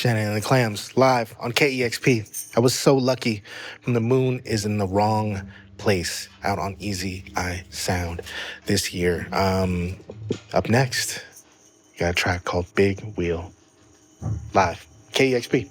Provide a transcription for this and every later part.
Shannon The Clams, live on KEXP. I was so lucky. From the Moon is in the Wrong Place, out on Easy Eye Sound this year. Up next, got a track called Big Wheel, live, KEXP.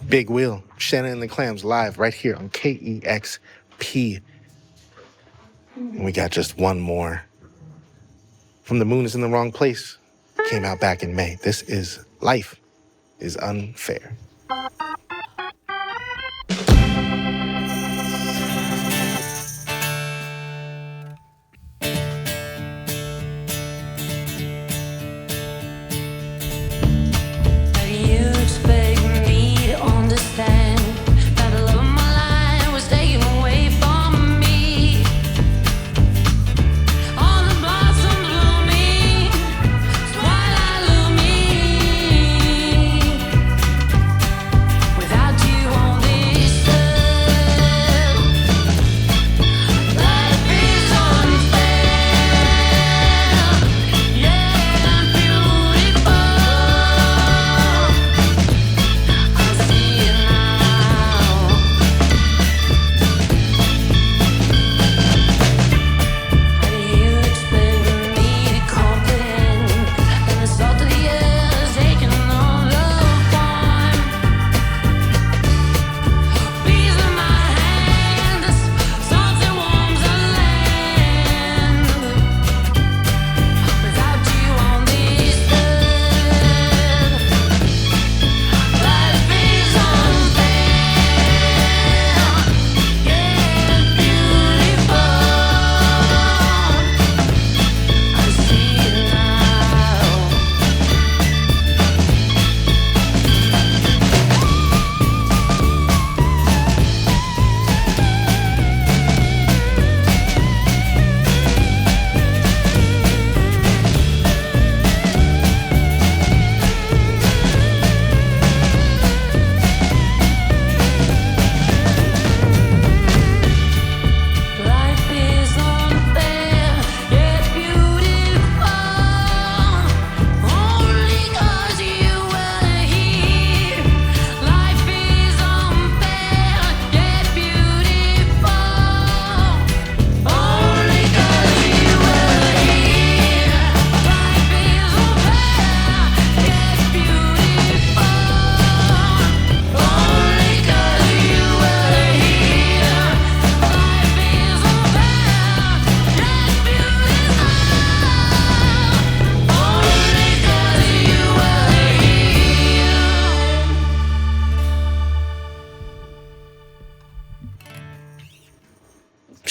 Big Wheel, Shannon The Clams, live right here on KEXP. And we got just one more. From the Moon is in the Wrong Place, came out back in May. This is Life is Unfair.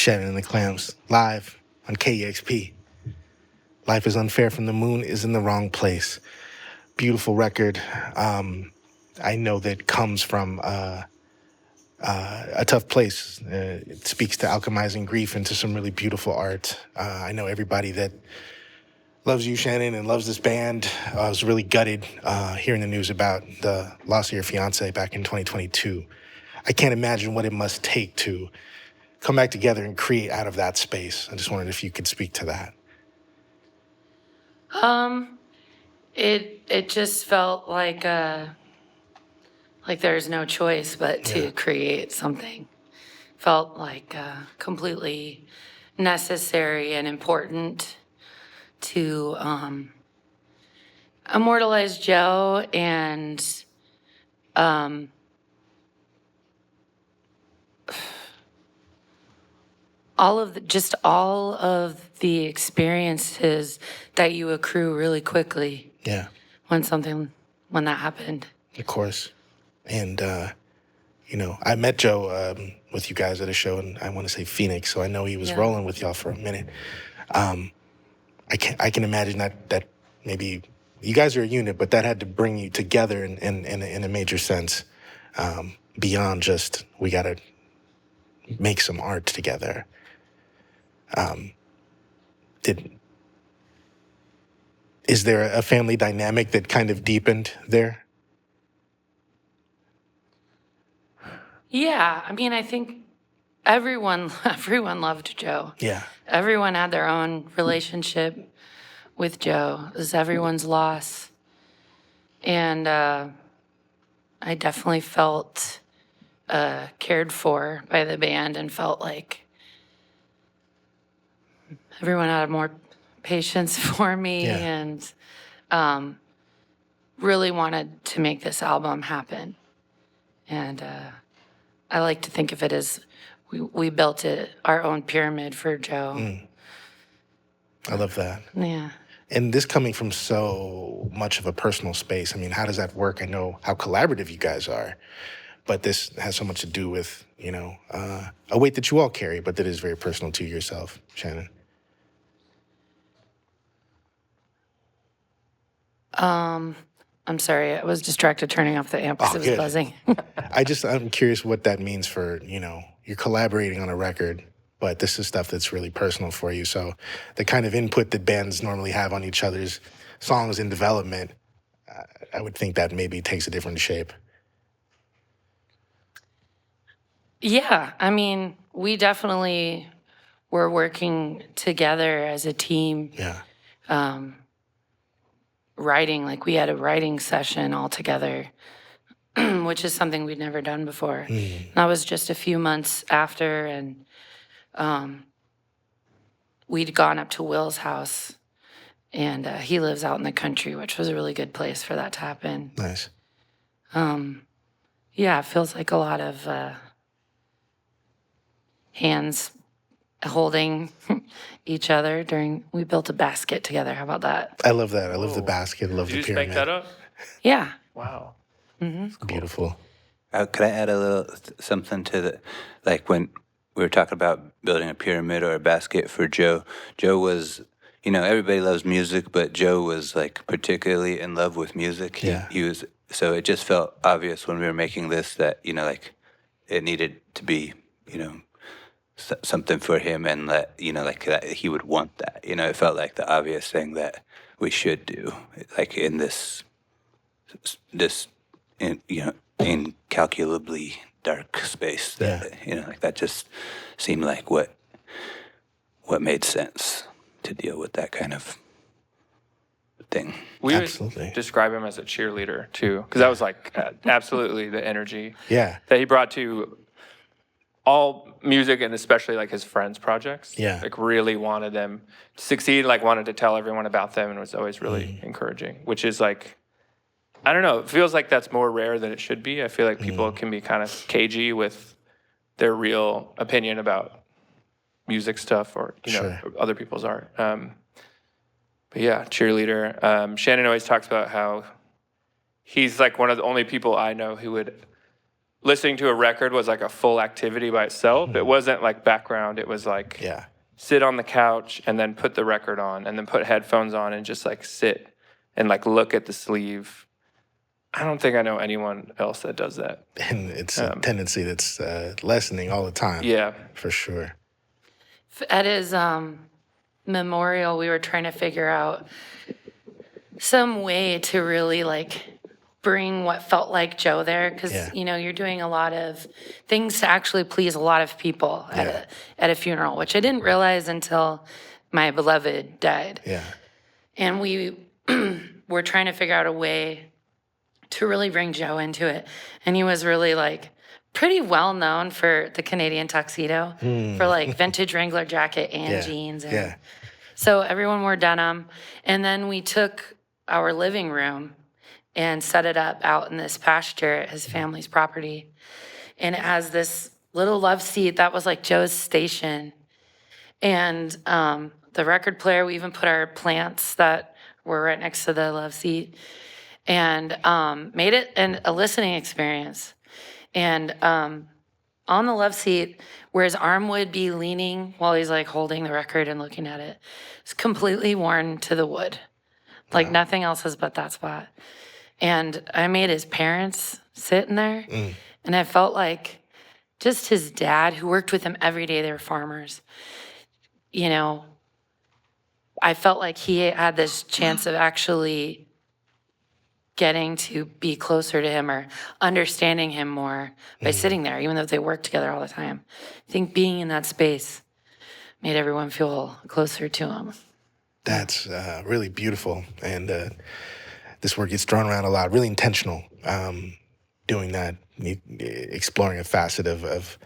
Shannon The Clams, live on KEXP. Life is Unfair from the Moon is in the Wrong Place. Beautiful record. I know that it comes from a tough place. It speaks to alchemizing grief into some really beautiful art. I know everybody that loves you, Shannon, and loves this band. I was really gutted hearing the news about the loss of your fiance back in 2022. I can't imagine what it must take to come back together and create out of that space. I just wondered if you could speak to that. It just felt like there's no choice but to create something. Felt like completely necessary and important to immortalize Joe and all of the experiences that you accrue really quickly. Yeah. When that happened. Of course. And, I met Joe with you guys at a show in, I want to say Phoenix, so I know he was rolling with y'all for a minute. I can imagine that maybe you guys are a unit, but that had to bring you together in a major sense, beyond just we got to make some art together. Is there a family dynamic that kind of deepened there? Yeah, I mean, I think everyone loved Joe. Yeah. Everyone had their own relationship with Joe. It was everyone's loss. And I definitely felt cared for by the band and felt like everyone had more patience for me and really wanted to make this album happen. And I like to think of it as we built our own pyramid for Joe. I love that. Yeah. And this coming from so much of a personal space, I mean, how does that work? I know how collaborative you guys are, but this has so much to do with, a weight that you all carry, but that is very personal to yourself, Shannon. I'm sorry, I was distracted turning off the amp because it was buzzing. I'm curious what that means for, you're collaborating on a record, but this is stuff that's really personal for you. So the kind of input that bands normally have on each other's songs in development, I would think that maybe takes a different shape. Yeah, I mean, we definitely were working together as a team. Yeah. Writing, like we had a writing session all together, which is something we'd never done before. That was just a few months after, and we'd gone up to Will's house, and he lives out in the country, which was a really good place for that to happen. Nice. Yeah, it feels like a lot of hands holding each other we built a basket together. How about that? I love that. I love the basket. I love the Did you just pyramid. make that up? Yeah. Wow. Mm-hmm. Beautiful. Could I add a little something to when we were talking about building a pyramid or a basket for Joe? Joe was, everybody loves music, but Joe was particularly in love with music. He was, so it just felt obvious when we were making this that, it needed to be, something for him, and that that he would want that. It felt like the obvious thing that we should do, in this incalculably dark space. That that just seemed like what made sense to deal with that kind of thing. We Absolutely. would describe him as a cheerleader too, because that was absolutely the energy Yeah. that he brought to all music, and especially his friends' projects. Yeah. Really wanted them to succeed, wanted to tell everyone about them, and was always really encouraging, which is I don't know, it feels like that's more rare than it should be. I feel like people can be kind of cagey with their real opinion about music stuff or, other people's art. But yeah, cheerleader. Shannon always talks about how he's one of the only people I know who would listening to a record was like a full activity by itself. It wasn't like background. It was like sit on the couch and then put the record on and then put headphones on and just like sit and like look at the sleeve. I don't think I know anyone else that does that. And it's a tendency that's lessening all the time. Yeah. For sure. At his memorial, we were trying to figure out some way to really like bring what felt like Joe there, because you know, you're doing a lot of things to actually please a lot of people at a funeral, which I didn't realize until my beloved died. And we were trying to figure out a way to really bring Joe into it, and he was really like pretty well known for the Canadian tuxedo, for like vintage Wrangler jacket and jeans, and so everyone wore denim. And then we took our living room and set it up out in this pasture at his family's property. And it has this little love seat that was like Joe's station. And the record player, we even put our plants that were right next to the love seat, and made it a listening experience. And on the love seat, where his arm would be leaning while he's like holding the record and looking at it, it's completely worn to the wood. Like nothing else is but that spot. And I made his parents sit in there, and I felt like just his dad, who worked with him every day, they were farmers, you know, I felt like he had this chance of actually getting to be closer to him or understanding him more by sitting there, even though they worked together all the time. I think being in that space made everyone feel closer to him. That's really beautiful. And this word gets thrown around a lot, really intentional, doing that, exploring a facet of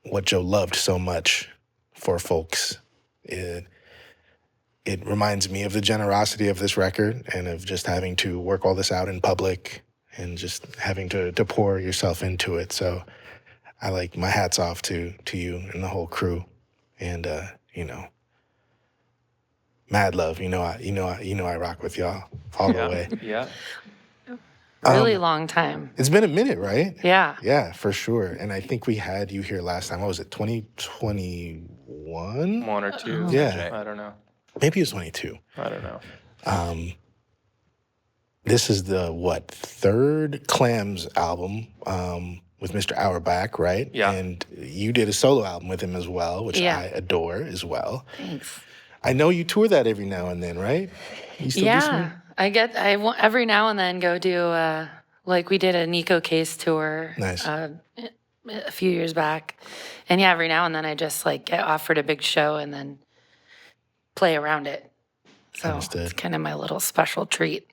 what Joe loved so much for folks. It reminds me of the generosity of this record and of just having to work all this out in public and just having to pour yourself into it. So I like my hats off to you and the whole crew. And, you know, mad love. You know I rock with y'all all the way. Yeah. Really long time. It's been a minute, right? Yeah. Yeah, for sure. And I think we had you here last time. What was it, 2021? One or two. Yeah. I don't know. Maybe it was 22. I don't know. This is the, third Clams album with Mr. Auerbach, right? Yeah. And you did a solo album with him as well, which I adore as well. Thanks. I know you tour that every now and then, right? You still do some? I every now and then go do, like we did a Nico Case tour. Nice. A few years back. And yeah, every now and then I just like get offered a big show and then play around it. So Understood. It's kind of my little special treat.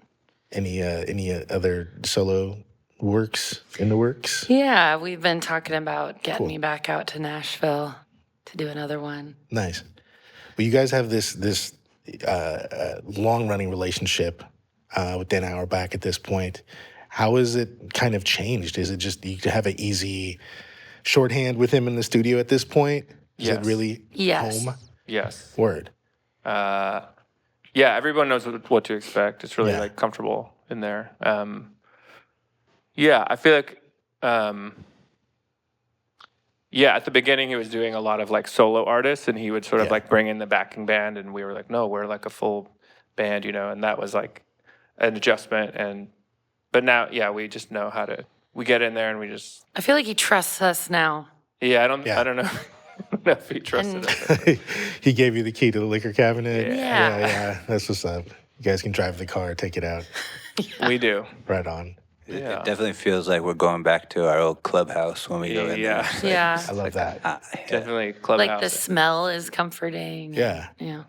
Any other solo works in the works? Yeah, we've been talking about getting me back out to Nashville to do another one. Nice. Well, you guys have this long-running relationship with Dan Auerbach at this point. How has it kind of changed? Is it just you have an easy shorthand with him in the studio at this point? Is it really home? Yes. Word. Yeah, everyone knows what to expect. It's really like comfortable in there. Yeah, I feel like at the beginning he was doing a lot of like solo artists, and he would sort of like bring in the backing band, and we were like, no, we're like a full band, you know, and that was like an adjustment. But now, we just know how to. We get in there and we just. I feel like he trusts us now. Yeah, I don't know. I don't know if he trusted us. He gave you the key to the liquor cabinet. Yeah. That's what's up. You guys can drive the car, take it out. We do. Right on. It definitely feels like we're going back to our old clubhouse when we go in there. Yeah. I love that. Definitely clubhouse. Like the smell is comforting. Yeah. Yeah.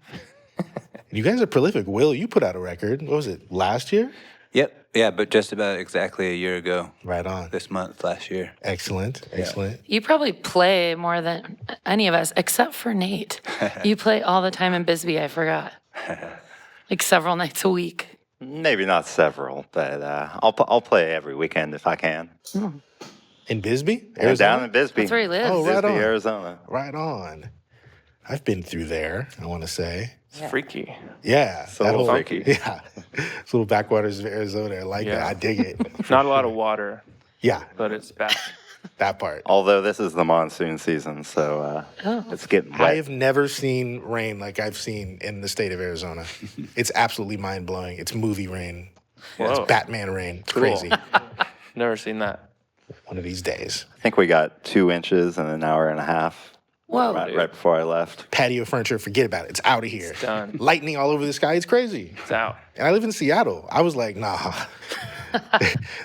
You guys are prolific. Will, you put out a record. What was it, last year? Yep. Yeah, but just about exactly a year ago. Right on. This month, last year. Excellent. You probably play more than any of us, except for Nate. You play all the time in Bisbee, I forgot. Like several nights a week. Maybe not several, but I'll play every weekend if I can. In Bisbee? And Arizona? down in Bisbee. That's where he lives. Oh, right Bisbee, on. Arizona. Right on. I've been through there, I want to say. It's freaky. Yeah. So that whole, freaky. Yeah. It's little backwaters of Arizona. I like that. I dig it. Not a lot of water. Yeah, but it's bad. that part. Although this is the monsoon season, so it's getting wet. I have never seen rain like I've seen in the state of Arizona. It's absolutely mind blowing. It's movie rain. It's Whoa. Batman rain. It's Cool. crazy. Never seen that. One of these days. I think we got 2 inches in an hour and a half. Whoa. Right before I left. Patio furniture, forget about it. It's out of here. It's done. Lightning all over the sky. It's crazy. It's out. And I live in Seattle. I was like, nah.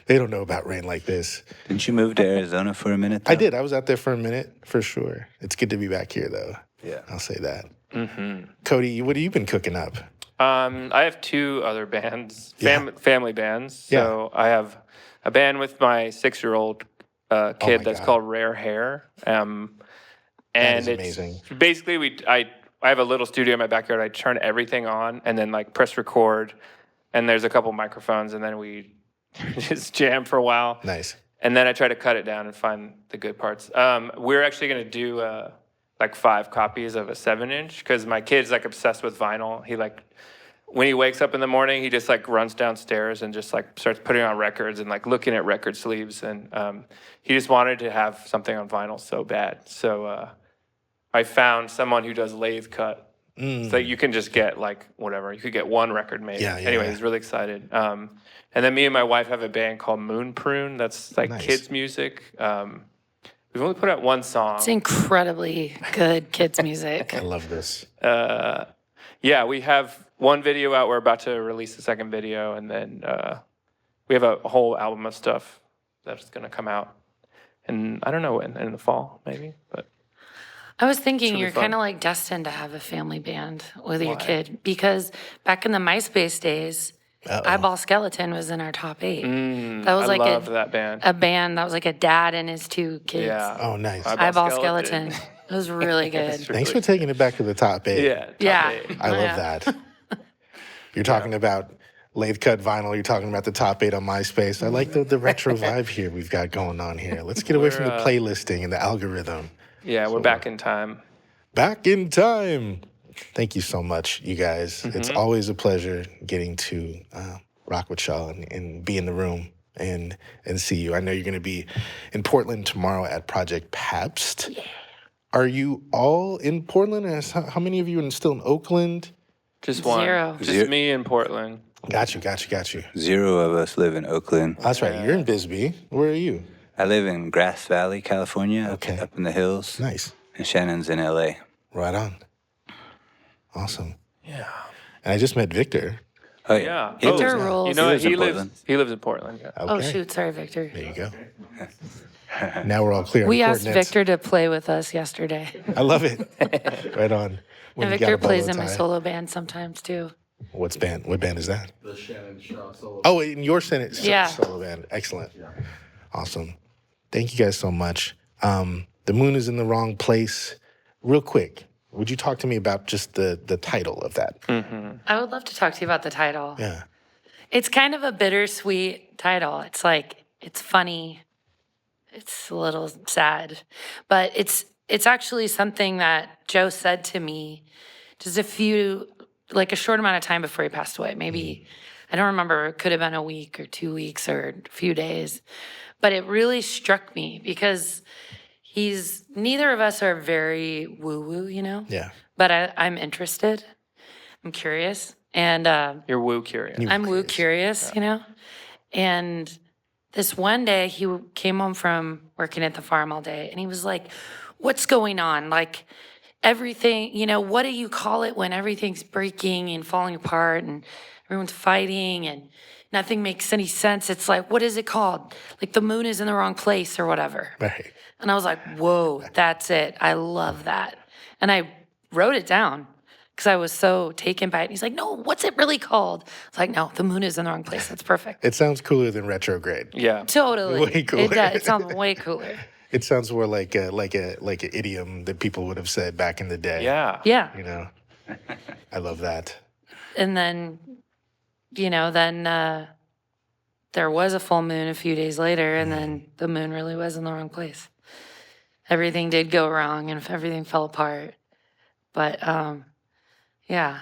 They don't know about rain like this. Didn't you move to Arizona for a minute? I though? did. I was out there for a minute, for sure. It's good to be back here, though. Yeah. I'll say that. Mm-hmm. Cody, what have you been cooking up? I have 2 other bands, Yeah. family bands. So I have a band with my 6-year-old kid that's God. called Rare Hair. And is it's amazing. basically I have a little studio in my backyard. I turn everything on and then like press record. And there's a couple microphones, and then we just jam for a while. Nice. And then I try to cut it down and find the good parts. We're actually going to do like 5 copies of a 7-inch because my kid's like obsessed with vinyl. He like, when he wakes up in the morning, he just like runs downstairs and just like starts putting on records and like looking at record sleeves. And he just wanted to have something on vinyl so bad. So I found someone who does lathe cut. So you can just get like whatever. You could get 1 record made. Yeah, Anyway, yeah. he's really excited. And then me and my wife have a band called Moon Prune. That's like Nice. kids music. We've only put out 1 song. It's incredibly good kids' music. I love this. Yeah, we have 1 video out. We're about to release the 2nd video, and then we have a whole album of stuff that's going to come out. And I don't know when, in the fall maybe, but I was thinking really you're fun. kind of like destined to have a family band with your Why? kid because back in the MySpace days, Eyeball Skeleton was in our top 8. That was I like love that band. a band that was like a dad and his 2 kids. Yeah. Oh, nice. Eyeball Skeleton. It was really good. Thanks for taking it back to the top 8. Yeah. top Yeah. 8. I love Yeah. that. You're talking about lathe cut vinyl. You're talking about the top 8 on MySpace. I like the retro vibe here we've got going on here. Let's get away from the playlisting and the algorithm. Yeah, we're back in time. Back in time. Thank you so much, you guys. It's always a pleasure getting to rock with y'all and be in the room and see you. I know you're going to be in Portland tomorrow at Project Pabst. Yeah. Are you all in Portland? Or how many of you are still in Oakland? Just 1. 0. Just me in Portland. Got you. 0 of us live in Oakland. That's right. You're in Bisbee. Where are you? I live in Grass Valley, California, Okay. up in the hills. Nice. And Shannon's in LA. Right on. Awesome. Yeah. And I just met Victor. Oh, Yeah. He lives- Victor rules. You know, lives in he Portland. lives in Portland. Yeah. Okay. Oh, shoot. Sorry, Victor. There you go. Now we're all clear on We asked coordinates. Victor to play with us yesterday. I love it. Right on. When And you got Victor a bolo plays in my tie. solo band sometimes, too. What band is that? The Shannon solo. Oh, in your Senate Yeah. solo band. Excellent. Awesome. Thank you guys so much. The moon is in the wrong place. Real quick, would you talk to me about just the title of that? I would love to talk to you about the title. Yeah. It's kind of a bittersweet title. It's like, it's funny. It's a little sad. But it's actually something that Joe said to me just a short amount of time before he passed away. Maybe, I don't remember, it could have been a week or 2 weeks or a few days. But it really struck me because neither of us are very woo-woo, you know? Yeah. But I'm interested. I'm curious. And You're woo curious. I'm woo curious, you know? And this one day, he came home from working at the farm all day, and he was like, what's going on? Like, everything, what do you call it when everything's breaking and falling apart and everyone's fighting and nothing makes any sense? It's like, what is it called? Like, the moon is in the wrong place or whatever. Right. And I was like, whoa, that's it. I love that. And I wrote it down because I was so taken by it. And he's like, no, what's it really called? I was like, no, the moon is in the wrong place. That's perfect. It sounds cooler than retrograde. Yeah. Totally. Way cooler. It sounds way cooler. It sounds more like a idiom that people would have said back in the day. Yeah. Yeah. You know. I love that. And then, there was a full moon a few days later, and then the moon really was in the wrong place. Everything did go wrong, and everything fell apart. But, yeah.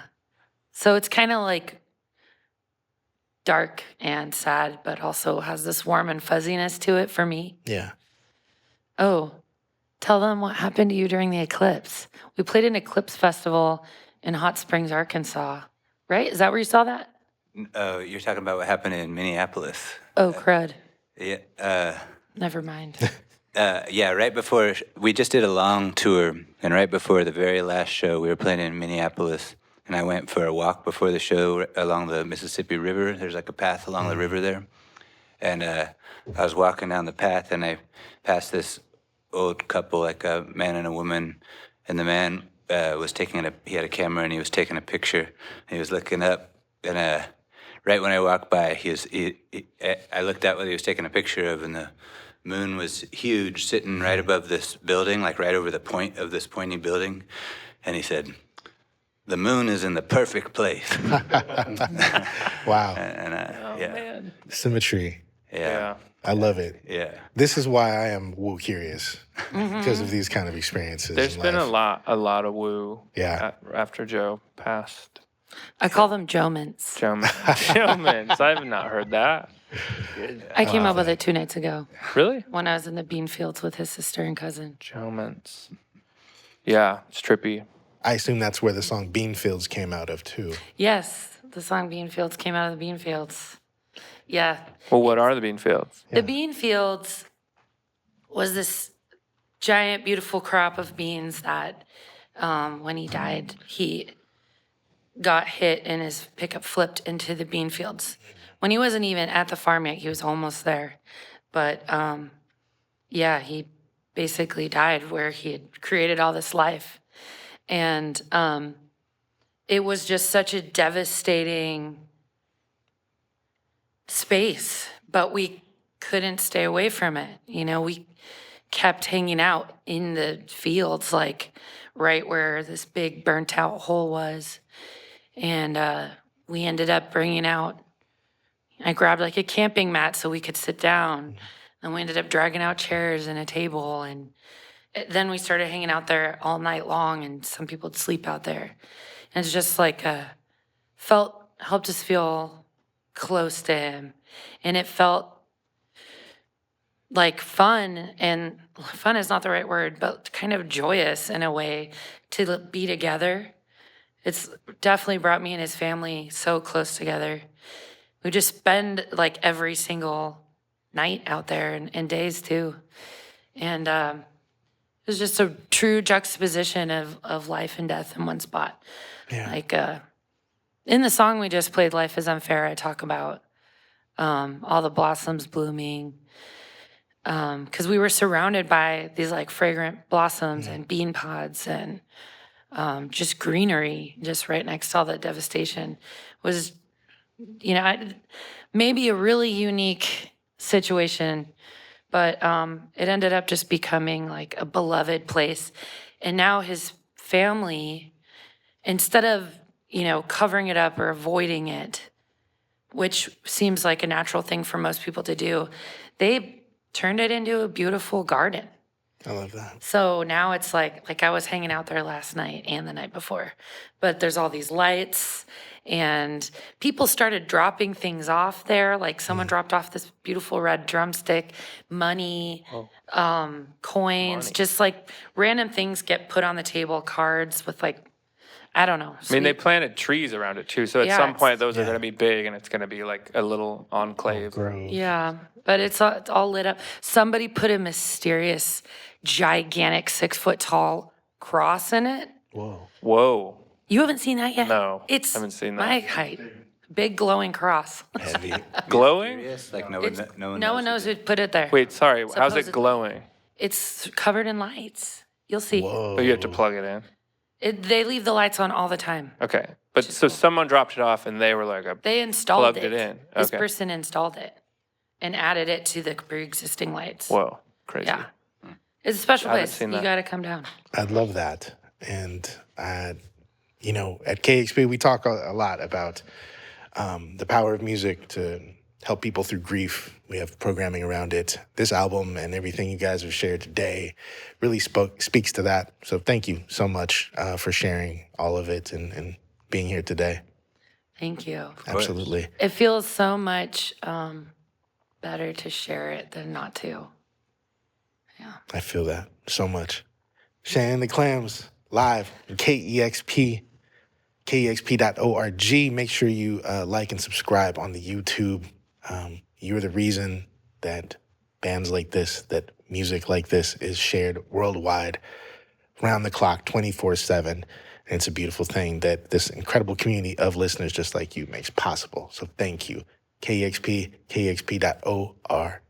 So it's kind of like dark and sad, but also has this warm and fuzziness to it for me. Yeah. Oh, tell them what happened to you during the eclipse. We played an eclipse festival in Hot Springs, Arkansas, right? Is that where you saw that? Oh, you're talking about what happened in Minneapolis. Oh, crud. Yeah. Never mind. Yeah, right before, we just did a long tour, and right before the very last show, we were playing in Minneapolis, and I went for a walk before the show along the Mississippi River. There's like a path along the river there. And I was walking down the path, and I passed this old couple, like a man and a woman, and the man was he had a camera, and he was taking a picture, and he was looking up, and right when I walked by, I looked at what he was taking a picture of, and the moon was huge, sitting right above this building, like right over the point of this pointy building. And he said, "The moon is in the perfect place." Wow. And yeah, Man. Symmetry. Yeah. I love it. yeah. This is why I am woo curious because of these kind of experiences. There's in been life. a lot of woo. Yeah. After Joe passed. I call them Jomans. Jomans. I have not heard that. I came up with it 2 nights ago Really? when I was in the bean fields with his sister and cousin. Jomans. Yeah, it's trippy. I assume that's where the song Beanfields came out of too. Yes, the song Bean Fields came out of the bean fields. Yeah. Well, what are the bean fields? The bean fields was this giant, beautiful crop of beans that when he died, he got hit and his pickup flipped into the bean fields. When he wasn't even at the farm yet, he was almost there. But yeah, he basically died where he had created all this life. And it was just such a devastating space, but we couldn't stay away from it. You know, we kept hanging out in the fields, like right where this big burnt out hole was. And we ended up bringing out, I grabbed like a camping mat so we could sit down. And we ended up dragging out chairs and a table. And then we started hanging out there all night long, and some people would sleep out there. And it's just like helped us feel close to him. And it felt like fun, and fun is not the right word, but kind of joyous in a way to be together. It's definitely brought me and his family so close together. We just spend like every single night out there and days too. And it was just a true juxtaposition of life and death in one spot. Yeah. Like in the song we just played, Life is Unfair, I talk about all the blossoms blooming. Because we were surrounded by these like fragrant blossoms and bean pods and just greenery just right next to all the devastation. Was, you know, maybe a really unique situation, but it ended up just becoming like a beloved place. And now his family, instead of, you know, covering it up or avoiding it, which seems like a natural thing for most people to do, they turned it into a beautiful garden. I love that. So now it's like I was hanging out there last night and the night before, but there's all these lights and people started dropping things off there. Like someone dropped off this beautiful red drumstick, money, coins, just like random things get put on the table, cards with like, I don't know. I mean, they planted trees around it too, so at Yeah, some point it's- those are going to be big, and it's going to be like a little enclave. Grove. Yeah, but it's all lit up. Somebody put a mysterious, gigantic 6 foot tall cross in it. Whoa. Whoa. You haven't seen that yet? No, It's haven't seen my that. height. Big glowing cross. Heavy. Glowing? Yes, like no one No one knows who put it there. Wait, sorry. How's it Supposedly. glowing? It's covered in lights. You'll see. Whoa. Oh, you have to plug it in. They leave the lights on all the time. Okay. But so someone dropped it off and they were like, They installed Plugged it. it in. This Okay. person installed it and added it to the pre-existing lights. whoa, crazy. Yeah. It's a special I haven't place. seen You that. got to come down. I'd love that. And, you know, at KEXP, we talk a lot about the power of music to help people through grief. We have programming around it. This album and everything you guys have shared today really speaks to that. So thank you so much for sharing all of it and being here today. Thank you. Absolutely. It feels so much better to share it than not to. Yeah. I feel that so much. Shannon The Clams, live on KEXP, KEXP.org. Make sure you like and subscribe on the YouTube. You're the reason that bands like this, that music like this is shared worldwide, round the clock, 24/7. And it's a beautiful thing that this incredible community of listeners just like you makes possible. So thank you. KEXP, KEXP.org.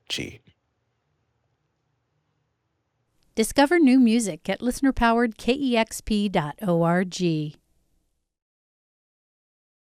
Discover new music at listener-powered KEXP.org.